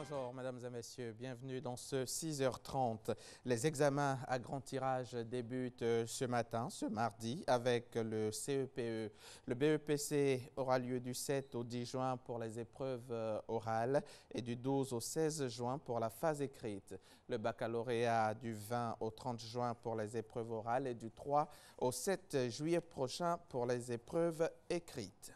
Bonjour mesdames et messieurs, bienvenue dans ce 6h30. Les examens à grand tirage débutent ce matin, ce mardi, avec le CEPE. Le BEPC aura lieu du 7 au 10 juin pour les épreuves orales et du 12 au 16 juin pour la phase écrite. Le baccalauréat du 20 au 30 juin pour les épreuves orales et du 3 au 7 juillet prochain pour les épreuves écrites.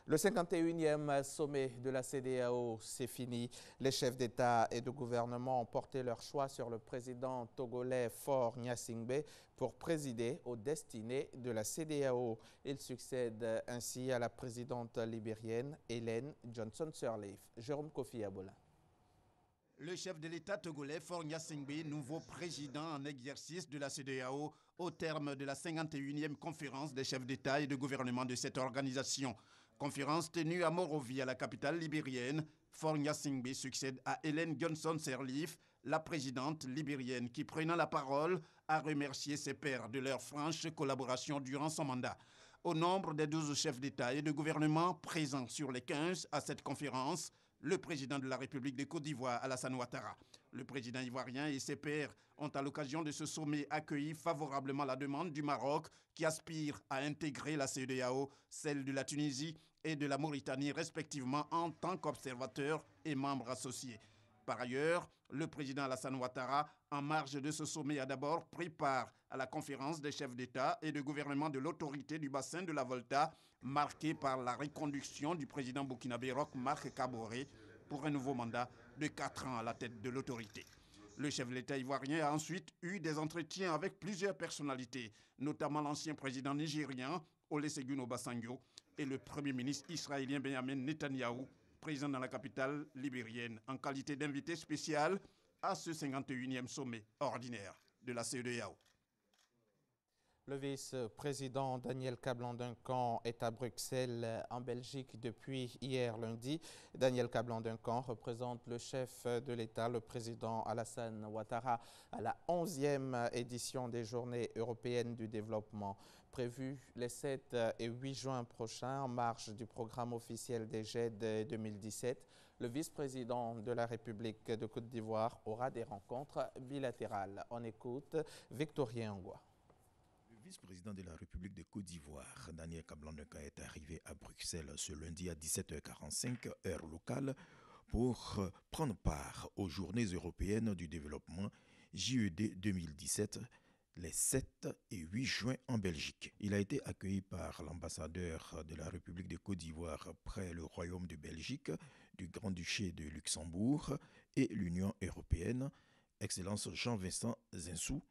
Le 51e sommet de la CEDEAO, c'est fini. Les chefs d'État et de gouvernement ont porté leur choix sur le président togolais Faure Gnassingbé pour présider aux destinées de la CEDEAO. Il succède ainsi à la présidente libérienne Ellen Johnson Sirleaf. Jérôme Kofi Abola. Le chef de l'État togolais Faure Gnassingbé, nouveau président en exercice de la CEDEAO au terme de la 51e conférence des chefs d'État et de gouvernement de cette organisation. Conférence tenue à Monrovie, à la capitale libérienne. Faure Gnassingbé succède à Ellen Johnson Sirleaf, la présidente libérienne, qui, prenant la parole, a remercié ses pairs de leur franche collaboration durant son mandat. Au nombre des 12 chefs d'État et de gouvernement présents sur les 15 à cette conférence, le président de la République de Côte d'Ivoire, Alassane Ouattara. Le président ivoirien et ses pairs ont, à l'occasion de ce sommet, accueilli favorablement la demande du Maroc qui aspire à intégrer la CEDEAO, celle de la Tunisie et de la Mauritanie respectivement en tant qu'observateurs et membres associés. Par ailleurs, le président Alassane Ouattara, en marge de ce sommet, a d'abord pris part à la conférence des chefs d'État et de gouvernement de l'autorité du bassin de la Volta, marquée par la reconduction du président burkinabé Roch Marc Kaboré pour un nouveau mandat de 4 ans à la tête de l'autorité. Le chef de l'État ivoirien a ensuite eu des entretiens avec plusieurs personnalités, notamment l'ancien président nigérien Olusegun Obasanjo et le premier ministre israélien Benjamin Netanyahou, présent dans la capitale libérienne, en qualité d'invité spécial à ce 51e sommet ordinaire de la CEDEAO. Le vice-président Daniel Kablan-Duncan est à Bruxelles, en Belgique, depuis hier lundi. Daniel Kablan-Duncan représente le chef de l'État, le président Alassane Ouattara, à la 11e édition des Journées européennes du développement, prévues les 7 et 8 juin prochains en marge du programme officiel des GED 2017. Le vice-président de la République de Côte d'Ivoire aura des rencontres bilatérales. On écoute Victorien Ngwa. Le vice-président de la République de Côte d'Ivoire, Daniel Kablan-Duncan, est arrivé à Bruxelles ce lundi à 17h45, heure locale, pour prendre part aux Journées européennes du développement JED 2017, les 7 et 8 juin en Belgique. Il a été accueilli par l'ambassadeur de la République de Côte d'Ivoire près le Royaume de Belgique, du Grand-Duché de Luxembourg et l'Union européenne, Excellence Jean-Vincent Zinsou,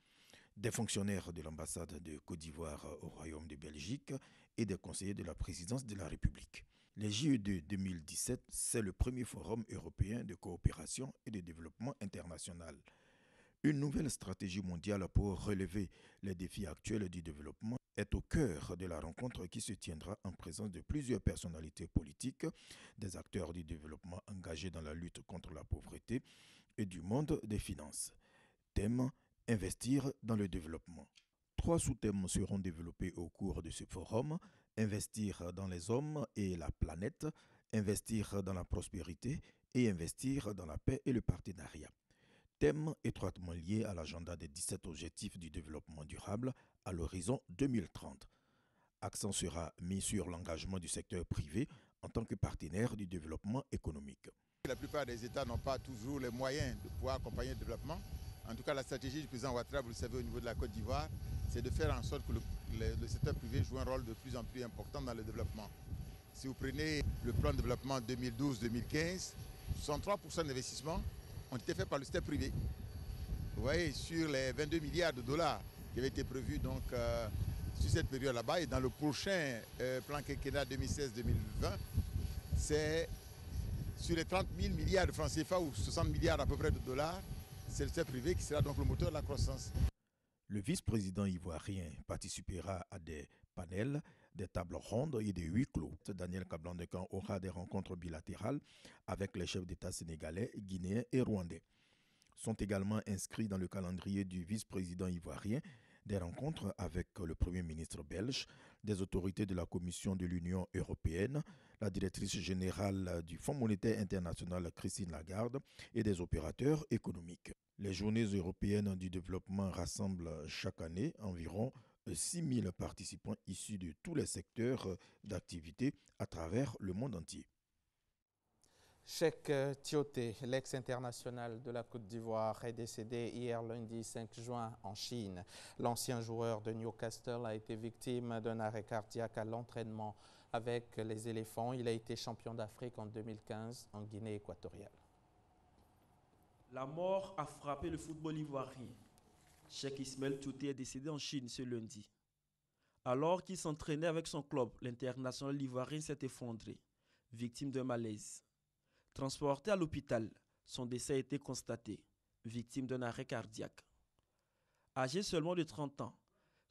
des fonctionnaires de l'ambassade de Côte d'Ivoire au Royaume de Belgique et des conseillers de la présidence de la République. Les JED 2017, c'est le premier forum européen de coopération et de développement international. Une nouvelle stratégie mondiale pour relever les défis actuels du développement est au cœur de la rencontre qui se tiendra en présence de plusieurs personnalités politiques, des acteurs du développement engagés dans la lutte contre la pauvreté et du monde des finances. Thème: investir dans le développement. 3 sous-thèmes seront développés au cours de ce forum: investir dans les hommes et la planète, investir dans la prospérité et investir dans la paix et le partenariat. Thème étroitement lié à l'agenda des 17 objectifs du développement durable à l'horizon 2030. Accent sera mis sur l'engagement du secteur privé en tant que partenaire du développement économique. La plupart des États n'ont pas toujours les moyens de pouvoir accompagner le développement. En tout cas, la stratégie du président Ouattara, vous le savez, au niveau de la Côte d'Ivoire, c'est de faire en sorte que le secteur privé joue un rôle de plus en plus important dans le développement. Si vous prenez le plan de développement 2012-2015, 63% d'investissements ont été faits par le secteur privé. Vous voyez, sur les 22 milliards de dollars qui avaient été prévus donc, sur cette période là-bas, et dans le prochain plan quinquennat 2016-2020, c'est sur les 30 000 milliards de francs CFA ou 60 milliards à peu près de dollars, c'est le secteur privé qui sera donc le moteur de la croissance. Le vice-président ivoirien participera à des panels, des tables rondes et des huis clos. Daniel Kablan-Duncan aura des rencontres bilatérales avec les chefs d'État sénégalais, guinéens et rwandais. Sont également inscrits dans le calendrier du vice-président ivoirien Des rencontres avec le Premier ministre belge, des autorités de la Commission de l'Union européenne, la directrice générale du Fonds monétaire international Christine Lagarde et des opérateurs économiques. Les journées européennes du développement rassemblent chaque année environ 6 000 participants issus de tous les secteurs d'activité à travers le monde entier. Cheikh Tioté, l'ex-international de la Côte d'Ivoire, est décédé hier lundi 5 juin en Chine. L'ancien joueur de Newcastle a été victime d'un arrêt cardiaque à l'entraînement avec les éléphants. Il a été champion d'Afrique en 2015 en Guinée équatoriale. La mort a frappé le football ivoirien. Cheikh Ismaël Tioté est décédé en Chine ce lundi. Alors qu'il s'entraînait avec son club, l'international ivoirien s'est effondré, victime d'un malaise. Transporté à l'hôpital, son décès a été constaté, victime d'un arrêt cardiaque. Âgé seulement de 30 ans,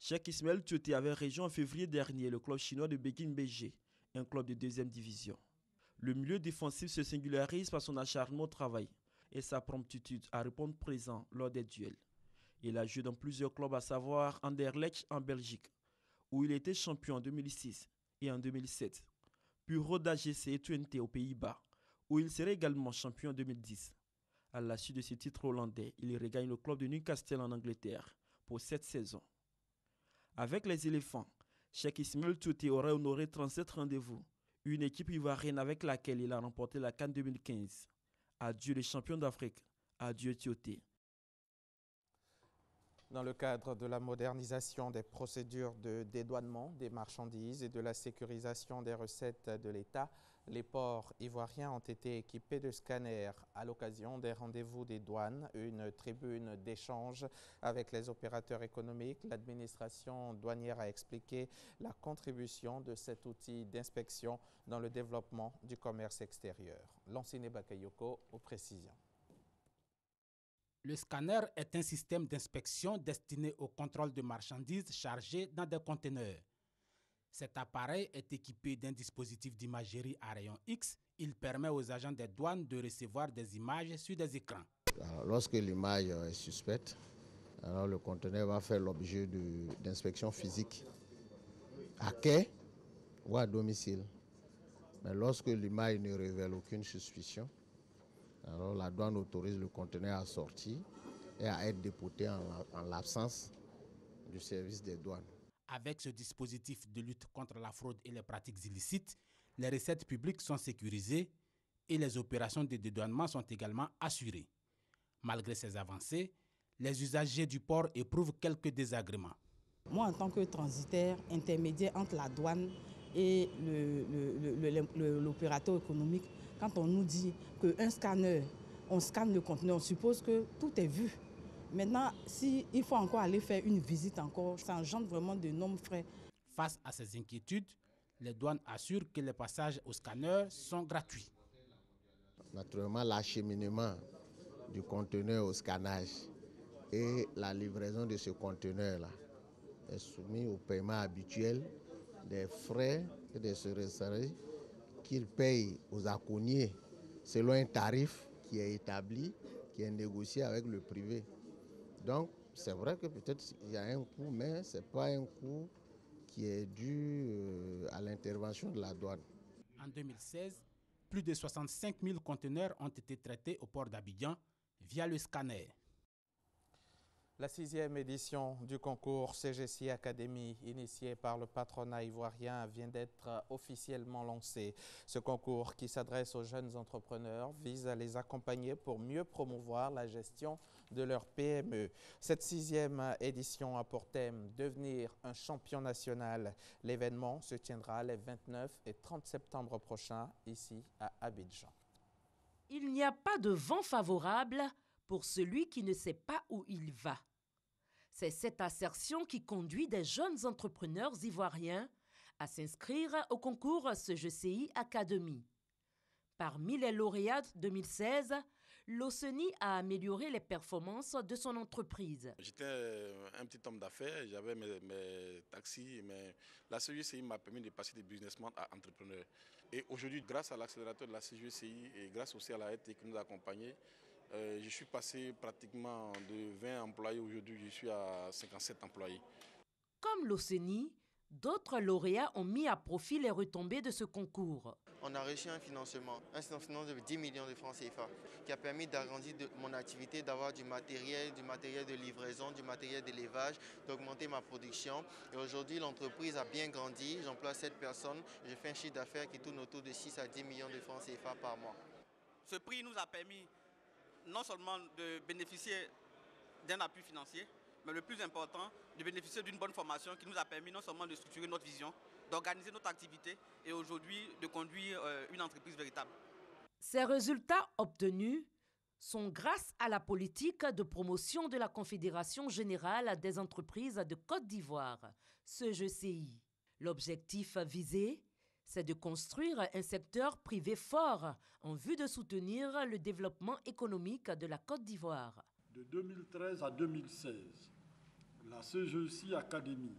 Cheikh Ismaël Tioté avait rejoint en février dernier le club chinois de Beijing BG, un club de 2e division. Le milieu défensif se singularise par son acharnement au travail et sa promptitude à répondre présent lors des duels. Il a joué dans plusieurs clubs, à savoir Anderlecht en Belgique, où il était champion en 2006 et en 2007, puis Roda GC et Twente aux Pays-Bas, où il serait également champion en 2010. À la suite de ce titre hollandais, il regagne le club de Newcastle en Angleterre pour 7 saisons. Avec les éléphants, Cheikh Ismaël Tioté aurait honoré 37 rendez-vous, une équipe ivoirienne avec laquelle il a remporté la CAN 2015. Adieu les champions d'Afrique, adieu Tioté. Dans le cadre de la modernisation des procédures de dédouanement des marchandises et de la sécurisation des recettes de l'État, les ports ivoiriens ont été équipés de scanners. À l'occasion des rendez-vous des douanes, une tribune d'échange avec les opérateurs économiques, l'administration douanière a expliqué la contribution de cet outil d'inspection dans le développement du commerce extérieur. Lancine Bakayoko aux précisions. Le scanner est un système d'inspection destiné au contrôle de marchandises chargées dans des conteneurs. Cet appareil est équipé d'un dispositif d'imagerie à rayon X. Il permet aux agents des douanes de recevoir des images sur des écrans. Alors, lorsque l'image est suspecte, alors le conteneur va faire l'objet d'inspection physique à quai ou à domicile. Mais lorsque l'image ne révèle aucune suspicion, alors la douane autorise le conteneur à sortir et à être déporté en l'absence du service des douanes. Avec ce dispositif de lutte contre la fraude et les pratiques illicites, les recettes publiques sont sécurisées et les opérations de dédouanement sont également assurées. Malgré ces avancées, les usagers du port éprouvent quelques désagréments. Moi, en tant que transitaire, intermédiaire entre la douane et l'opérateur économique, quand on nous dit qu'un scanner, on scanne le conteneur, on suppose que tout est vu. Maintenant, s'il faut encore aller faire une visite encore, ça engendre vraiment d'énormes frais. Face à ces inquiétudes, les douanes assurent que les passages au scanner sont gratuits. Naturellement, l'acheminement du conteneur au scannage et la livraison de ce conteneur-là est soumis au paiement habituel des frais et des services qu'ils payent aux accompagnés selon un tarif qui est établi, qui est négocié avec le privé. Donc, c'est vrai que peut-être il y a un coût, mais ce n'est pas un coût qui est dû à l'intervention de la douane. En 2016, plus de 65 000 conteneurs ont été traités au port d'Abidjan via le scanner. La 6e édition du concours CGCI Academy, initié par le patronat ivoirien, vient d'être officiellement lancé. Ce concours, qui s'adresse aux jeunes entrepreneurs, vise à les accompagner pour mieux promouvoir la gestion de leur PME. Cette 6e édition a pour thème « Devenir un champion national ». L'événement se tiendra les 29 et 30 septembre prochains, ici à Abidjan. Il n'y a pas de vent favorable pour celui qui ne sait pas où il va. C'est cette assertion qui conduit des jeunes entrepreneurs ivoiriens à s'inscrire au concours CGCI Academy. Parmi les lauréats 2016, l'OCENI a amélioré les performances de son entreprise. J'étais un petit homme d'affaires, j'avais mes taxis, mais la CGCI m'a permis de passer de businessman à entrepreneur. Et aujourd'hui, grâce à l'accélérateur de la CGCI et grâce aussi à la RT qui nous a accompagnés, Je suis passé pratiquement de 20 employés, aujourd'hui je suis à 57 employés. Comme l'OCENI, d'autres lauréats ont mis à profit les retombées de ce concours. On a reçu un financement de 10 millions de francs CFA qui a permis d'agrandir mon activité, d'avoir du matériel de livraison, du matériel d'élevage, d'augmenter ma production. Et aujourd'hui, l'entreprise a bien grandi, j'emploie 7 personnes, je fais un chiffre d'affaires qui tourne autour de 6 à 10 millions de francs CFA par mois. Ce prix nous a permis non seulement de bénéficier d'un appui financier, mais le plus important, de bénéficier d'une bonne formation qui nous a permis non seulement de structurer notre vision, d'organiser notre activité et aujourd'hui de conduire une entreprise véritable. Ces résultats obtenus sont grâce à la politique de promotion de la Confédération générale des entreprises de Côte d'Ivoire, CGCI. L'objectif visé, c'est de construire un secteur privé fort en vue de soutenir le développement économique de la Côte d'Ivoire. De 2013 à 2016, la CGCI Academy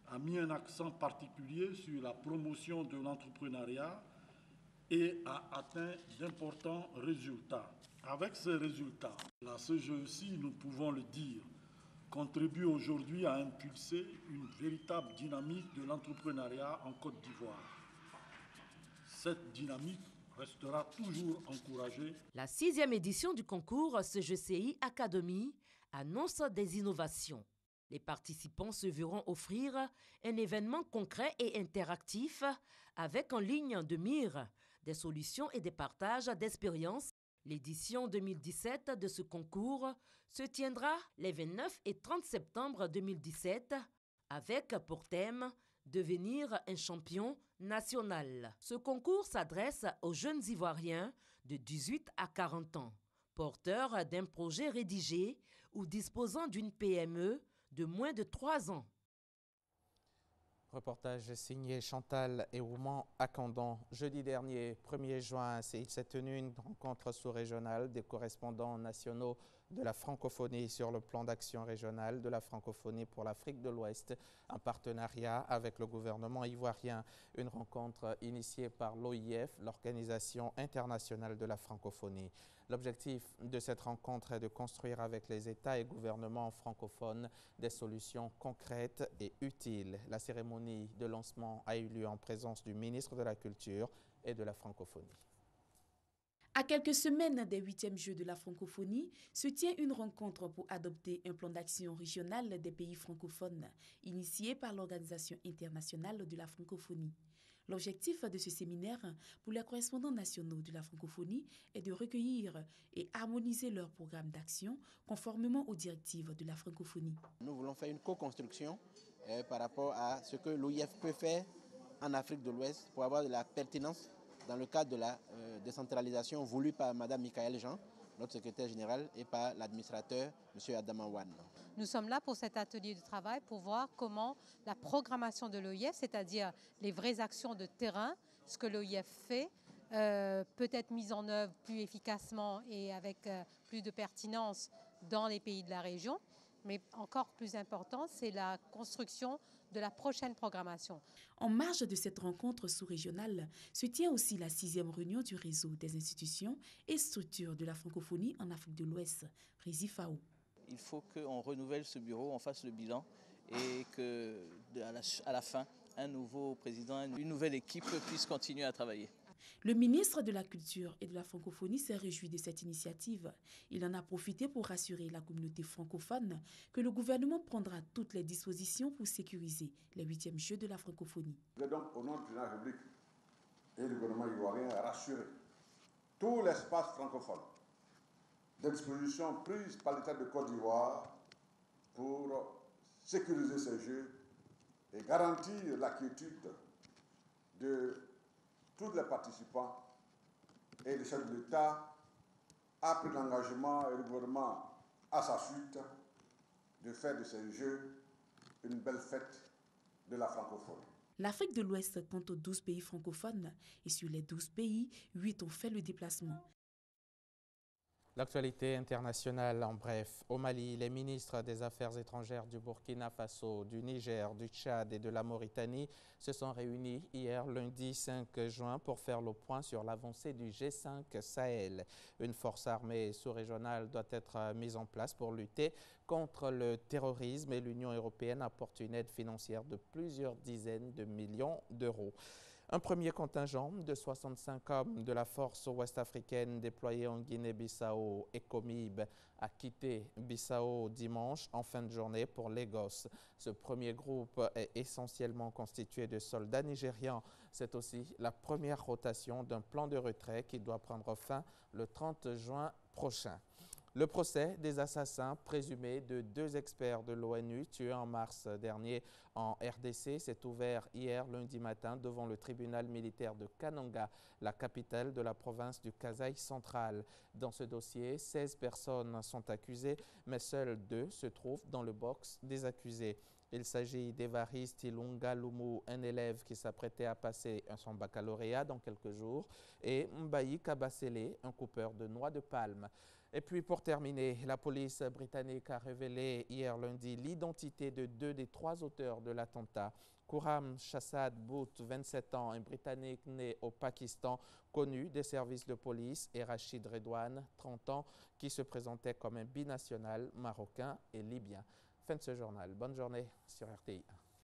a mis un accent particulier sur la promotion de l'entrepreneuriat et a atteint d'importants résultats. Avec ces résultats, la CGCI, nous pouvons le dire, contribue aujourd'hui à impulser une véritable dynamique de l'entrepreneuriat en Côte d'Ivoire. Cette dynamique restera toujours encouragée. La 6e édition du concours CGCI Academy annonce des innovations. Les participants se verront offrir un événement concret et interactif avec en ligne de mire des solutions et des partages d'expériences. L'édition 2017 de ce concours se tiendra les 29 et 30 septembre 2017 avec pour thème « Devenir un champion national ». Ce concours s'adresse aux jeunes Ivoiriens de 18 à 40 ans, porteurs d'un projet rédigé ou disposant d'une PME de moins de 3 ans. Reportage signé Chantal et Ouman Akandon. Jeudi dernier, 1er juin, il s'est tenu une rencontre sous-régionale des correspondants nationaux de la francophonie sur le plan d'action régional de la francophonie pour l'Afrique de l'Ouest, en partenariat avec le gouvernement ivoirien. Une rencontre initiée par l'OIF, l'Organisation internationale de la francophonie. L'objectif de cette rencontre est de construire avec les États et gouvernements francophones des solutions concrètes et utiles. La cérémonie de lancement a eu lieu en présence du ministre de la Culture et de la francophonie. À quelques semaines des 8e Jeux de la francophonie, se tient une rencontre pour adopter un plan d'action régional des pays francophones, initié par l'Organisation internationale de la francophonie. L'objectif de ce séminaire pour les correspondants nationaux de la francophonie est de recueillir et harmoniser leur programme d'action conformément aux directives de la francophonie. Nous voulons faire une co-construction par rapport à ce que l'OIF peut faire en Afrique de l'Ouest pour avoir de la pertinence dans le cadre de la décentralisation voulue par Mme Michaël Jean, notre secrétaire général, et par l'administrateur, M. Adama Wan. Nous sommes là pour cet atelier de travail pour voir comment la programmation de l'OIF, c'est-à-dire les vraies actions de terrain, ce que l'OIF fait, peut être mise en œuvre plus efficacement et avec plus de pertinence dans les pays de la région. Mais encore plus important, c'est la construction de la prochaine programmation. En marge de cette rencontre sous-régionale se tient aussi la 6e réunion du réseau des institutions et structures de la francophonie en Afrique de l'Ouest, RISIFAO. Il faut qu'on renouvelle ce bureau, on fasse le bilan et qu'à la fin, un nouveau président, une nouvelle équipe puisse continuer à travailler. Le ministre de la Culture et de la francophonie s'est réjoui de cette initiative. Il en a profité pour rassurer la communauté francophone que le gouvernement prendra toutes les dispositions pour sécuriser les 8e Jeux de la francophonie. Je vais donc, au nom de la République et du gouvernement ivoirien, rassurer tout l'espace francophone des dispositions prises par l'État de Côte d'Ivoire pour sécuriser ces Jeux et garantir la quiétude de tous les participants. Et le chef de l'État a pris l'engagement, et le gouvernement à sa suite, de faire de ces Jeux une belle fête de la francophonie. L'Afrique de l'Ouest compte 12 pays francophones et sur les 12 pays, 8 ont fait le déplacement. L'actualité internationale en bref. Au Mali, les ministres des Affaires étrangères du Burkina Faso, du Niger, du Tchad et de la Mauritanie se sont réunis hier lundi 5 juin pour faire le point sur l'avancée du G5 Sahel. Une force armée sous-régionale doit être mise en place pour lutter contre le terrorisme et l'Union européenne apporte une aide financière de plusieurs dizaines de millions d'euros. Un premier contingent de 65 hommes de la force ouest-africaine déployée en Guinée-Bissau, ECOMIB, a quitté Bissau dimanche en fin de journée pour Lagos. Ce premier groupe est essentiellement constitué de soldats nigérians. C'est aussi la première rotation d'un plan de retrait qui doit prendre fin le 30 juin prochain. Le procès des assassins présumés de 2 experts de l'ONU tués en mars dernier en RDC s'est ouvert hier lundi matin devant le tribunal militaire de Kananga, la capitale de la province du Kasaï central. Dans ce dossier, 16 personnes sont accusées, mais seules 2 se trouvent dans le box des accusés. Il s'agit d'Evariste Ilunga Lumu, un élève qui s'apprêtait à passer son baccalauréat dans quelques jours, et Mbayi Kabasele, un coupeur de noix de palme. Et puis pour terminer, la police britannique a révélé hier lundi l'identité de 2 des 3 auteurs de l'attentat. Khurram Shahzad Butt, 27 ans, un Britannique né au Pakistan, connu des services de police, et Rachid Redouane, 30 ans, qui se présentait comme un binational marocain et libyen. Fin de ce journal. Bonne journée sur RTI.